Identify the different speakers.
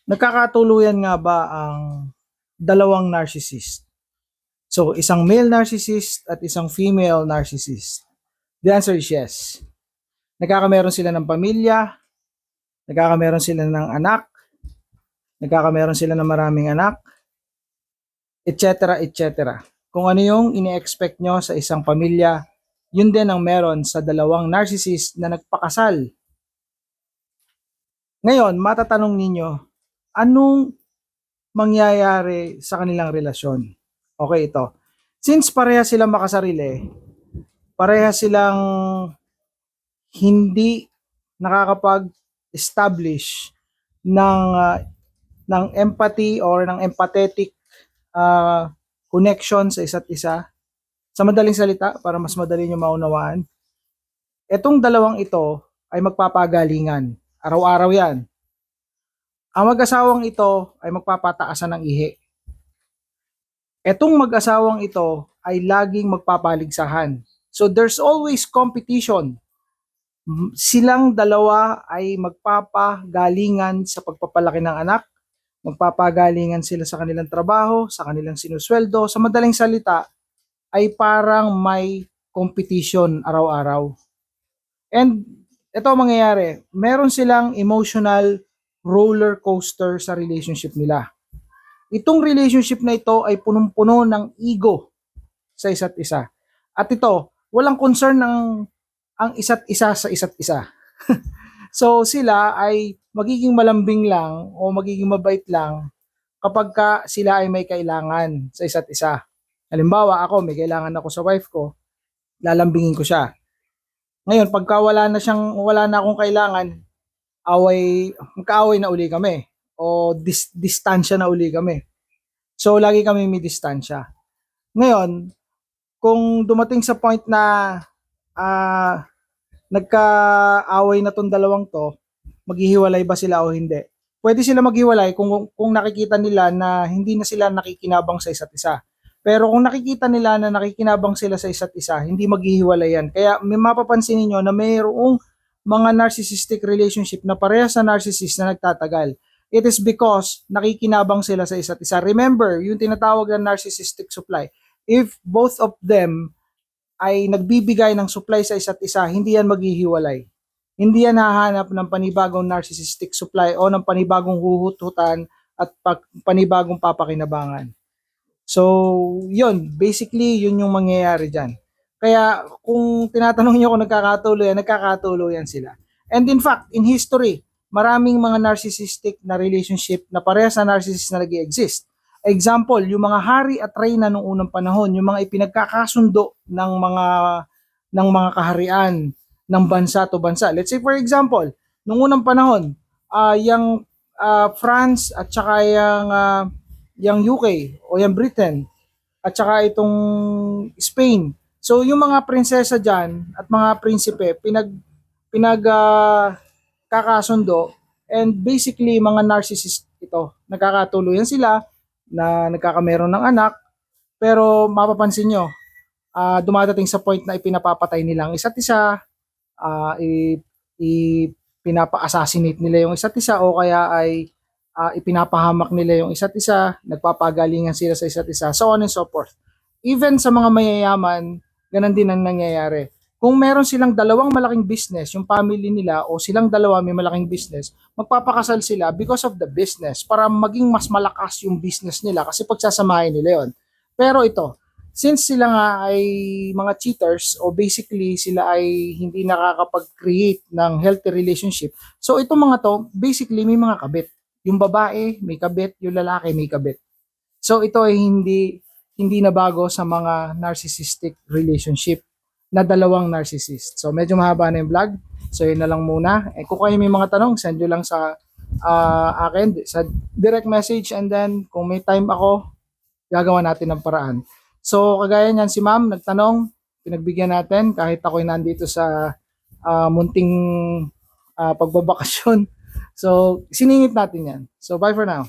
Speaker 1: Nagkakatuluyan nga ba ang dalawang narcissist? So, isang male narcissist at isang female narcissist. The answer is yes. Nagkakameron sila ng pamilya, nagkakameron sila ng anak, nagkakameron sila ng maraming anak, etc. etc. Kung ano yung ini-expect nyo sa isang pamilya, yun din ang meron sa dalawang narcissist na nagpakasal. Ngayon, matatanong ninyo, anong mangyayari sa kanilang relasyon? Okay, ito. Since pareha silang makasarili, pareha silang hindi nakakapag-establish ng ng empathy or ng empathetic connection sa isa't isa. Sa madaling salita, para mas madali nyo maunawaan, itong dalawang ito ay magpapagalingan. Araw-araw yan. Ang mag-asawang ito ay magpapataasan ng ihi. Etong mag-asawang ito ay laging magpapaligsahan. So there's always competition. Silang dalawa ay magpapagalingan sa pagpapalaki ng anak, magpapagalingan sila sa kanilang trabaho, sa kanilang sinusweldo. Sa madaling salita, ay parang may competition araw-araw. And ito ang mangyayari, meron silang emotional roller coaster sa relationship nila. Itong relationship na ito ay punong-puno ng ego sa isa't isa. At ito, walang concern ng ang isa't isa sa isa't isa. So sila ay magiging malambing lang o magiging mabait lang kapag ka sila ay may kailangan sa isa't isa. Halimbawa, ako may kailangan ako sa wife ko, lalambingin ko siya. Ngayon, pagka wala na akong kailangan, magkaaway na uli kami o distansya na uli kami. So lagi kami may distansya. Ngayon, kung dumating sa point na nagkaaway na tong dalawang to, maghihiwalay ba sila o hindi? Pwede sila maghiwalay kung nakikita nila na hindi na sila nakikinabang sa isa't isa. Pero kung nakikita nila na nakikinabang sila sa isa't isa, hindi maghihiwalay yan. Kaya may mapapansin niyo na mayroong mga narcissistic relationship na parehas sa narcissist na nagtatagal. It is because nakikinabang sila sa isa't isa. Remember, yung tinatawag na narcissistic supply. If both of them ay nagbibigay ng supply sa isa't isa, hindi yan maghihiwalay. Hindi yan hahanap ng panibagong narcissistic supply o ng panibagong huhut-hutan at panibagong papakinabangan. So, yun, basically, yun yung mangyayari dyan. Kaya, kung tinatanong nyo kung nagkakatuloy yan sila. And in fact, in history, maraming mga narcissistic na relationship na parehas na narcissist na nag-exist. Example, yung mga hari at reyna nung unang panahon, yung mga ipinagkakasundo ng mga kaharian ng bansa to bansa. Let's say for example, nung unang panahon, yung France at saka yung UK o yung Britain at saka itong Spain. So yung mga prinsesa diyan at mga prinsipe kakasundo, and basically mga narcissist ito. Nagkakatuluyan sila na nagkakameron ng anak, pero mapapansin nyo, dumadating sa point na ipinapapatay nila ang isa't isa, pinapa-assassinate nila yung isa't isa, o kaya ay ipinapahamak nila yung isa't isa, nagpapagalingan sila sa isa't isa, so on and so forth. Even sa mga mayayaman, ganun din ang nangyayari. Kung meron silang dalawang malaking business, yung family nila o silang dalawa may malaking business, magpapakasal sila because of the business para maging mas malakas yung business nila kasi pagsasamahin nila yon. Pero ito, since sila nga ay mga cheaters o basically sila ay hindi nakakapag-create ng healthy relationship, so itong mga to, basically may mga kabit. Yung babae may kabit, yung lalaki may kabit. So ito ay hindi na bago sa mga narcissistic relationship na dalawang narcissist. So medyo mahaba na yung vlog. So yun na lang muna. Kung kayo may mga tanong, send nyo lang sa akin sa direct message, and then kung may time ako, gagawa natin ng paraan. So kagaya niyan, si ma'am nagtanong, pinagbigyan natin kahit ako'y nandito sa munting pagbabakasyon. So siningit natin yan. So bye for now.